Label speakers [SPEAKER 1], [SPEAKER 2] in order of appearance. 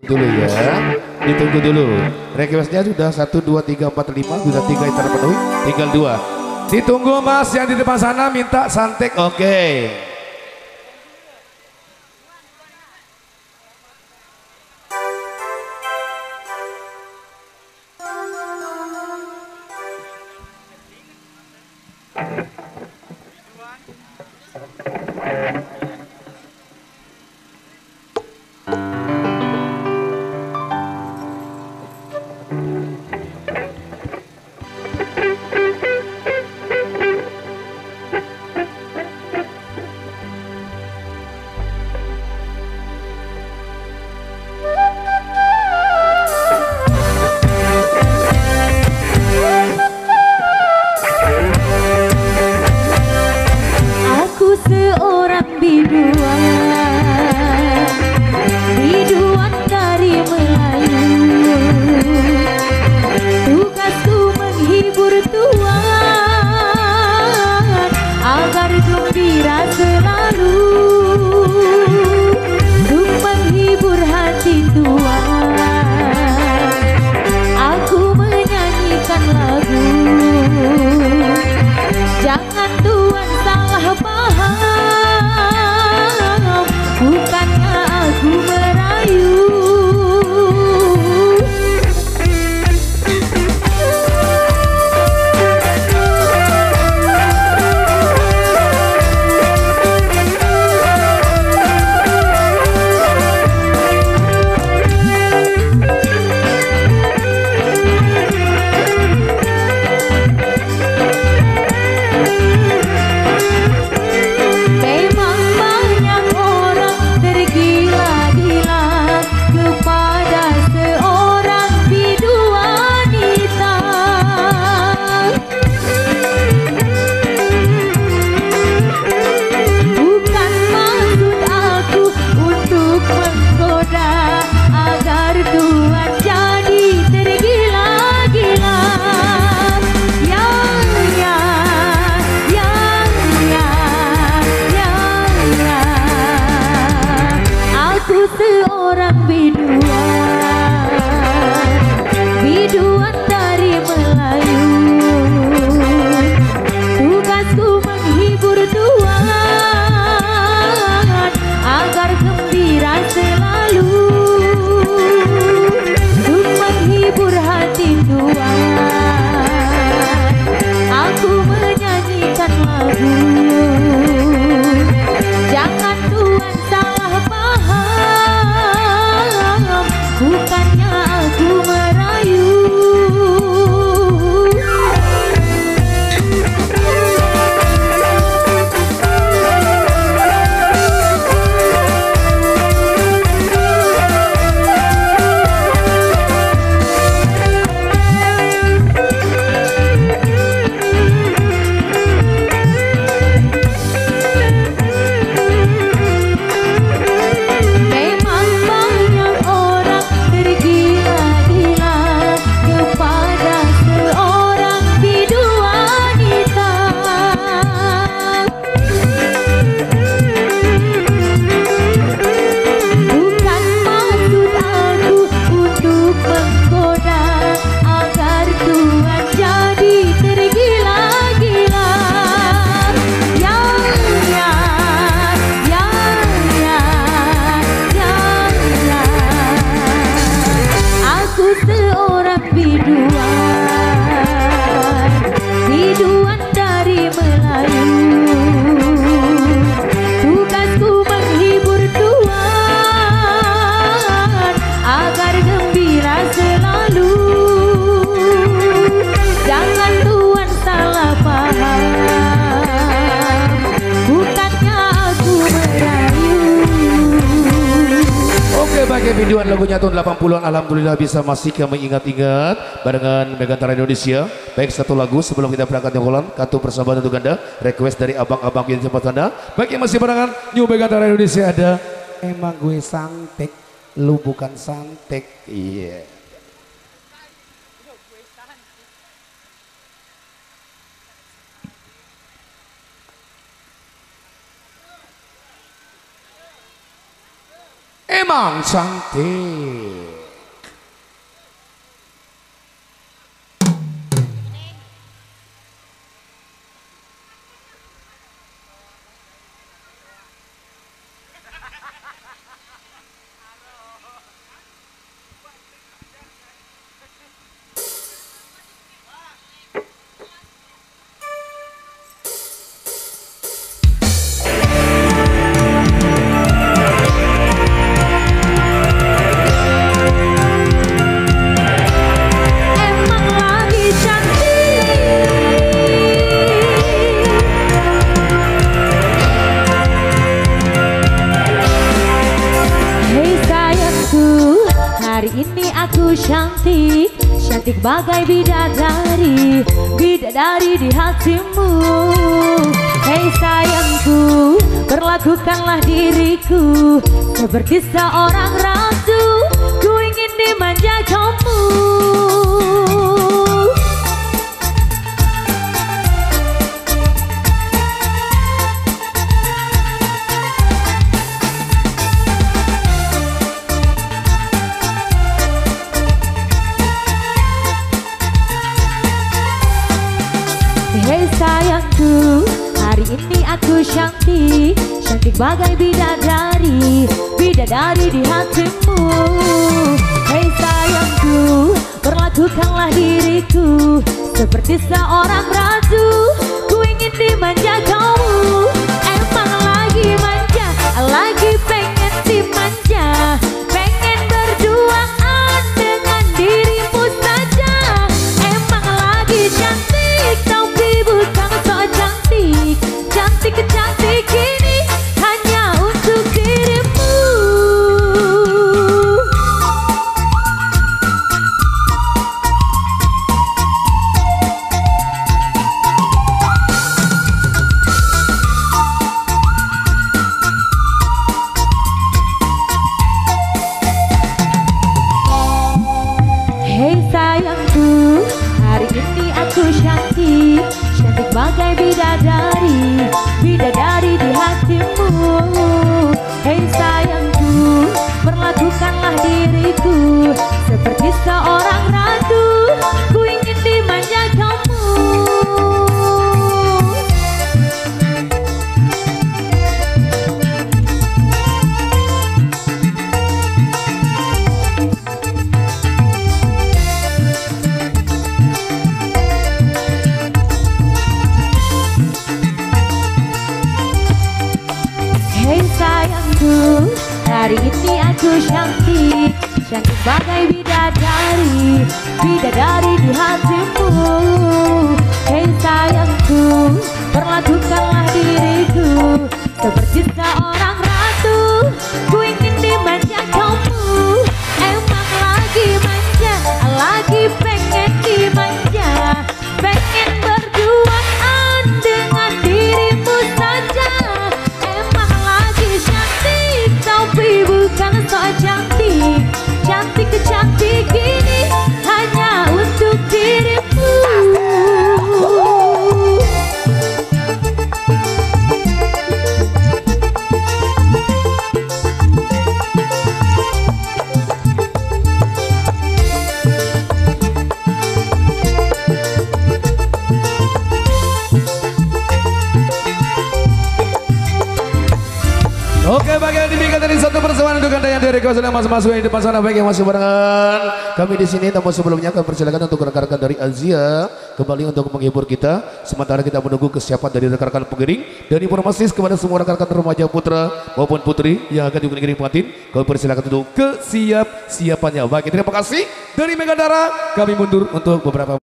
[SPEAKER 1] dulu ya, ditunggu dulu. Requestnya sudah 1 2 3 4 5, sudah 3 yang terpenuhi, tinggal 2. Ditunggu Mas yang di depan sana minta santek. Oke.
[SPEAKER 2] Biduan dari Melayu, tugasku menghibur Tuhan agar gembira selalu, untuk menghibur hati Tuhan. Aku menyanyikan lagu, jangan Tuhan salah paham, bukannya aku merayu. Seorang biduan dari Melayu, tugasku menghibur Tuhan agar gembira selalu, untuk menghibur hati Tuhan. Aku menyanyikan lagu, jangan Tuhan salah paham, bukannya aku merayu. Biduan dari Melayu, tugasku menghibur Tuhan agar gembira selalu, jangan Tuhan salah paham, bukannya aku merayu.
[SPEAKER 1] Oke, bagi biduan lagunya tahun 80-an, alhamdulillah bisa masih kami ingat-ingat barengan Megantara Indonesia. Baik, satu lagu sebelum kita berangkat ke Holland, kartu persahabatan untuk Anda, request dari abang-abang yang tempat Anda. Bagi yang masih barengan New Megantara Indonesia ada Emang Gue Santek, Lu Bukan Santek. Iya. Yeah. memang cantik.
[SPEAKER 2] Hari ini aku cantik, cantik bagai bidadari, bidadari di hatimu. Hei sayangku, perlakukanlah diriku seperti seorang ratu, ku ingin dimanja kamu. Hei sayangku, hari ini aku cantik, cantik bagai bidadari, bidadari di hatimu. Hei sayangku, perlakukanlah diriku seperti seorang ratu, ku ingin dimanja kamu. Emang lagi manja, lagi pengen dimanja, pengen berduaan dengan dirimu saja. Emang lagi cantik, tapi bukan so cantik, cantik ini hanya untuk dirimu. Hei sayangku, hari ini aku cantik, cantik bagai bidadari, bidadari di hatimu. Hei sayangku, perlakukanlah diriku seperti seorang ratu, ku ingin dimanja kamu. Hei sayangku, hari ini aku cantik, cantik bagai bidadari, bidadari di hatimu. Hei sayangku, perlakukanlah diriku seperti seorang ratu, ku ingin dimanja kamu. Emang lagi manja, lagi pengen dimanja, pengen berduaan dengan dirimu saja. Emang lagi cantik, tapi bukan so cantik, cantik ini hanya untuk dirimu.
[SPEAKER 1] Oke, bagian demikian dari satu persembahan untuk anda yang dari kawasan yang masuk yang di depan sana, baik yang masih barengan kami di sini. Namun sebelumnya kami persilakan untuk rekan-rekan dari Azia kembali untuk menghibur kita. Sementara kita menunggu kesiapan dari rekan-rekan pengiring dan informasi kepada semua rekan-rekan remaja putra maupun putri yang akan diiringi pengantin. Kami persilakan untuk kesiapannya. Baik, terima kasih dari Megadara. Kami mundur untuk beberapa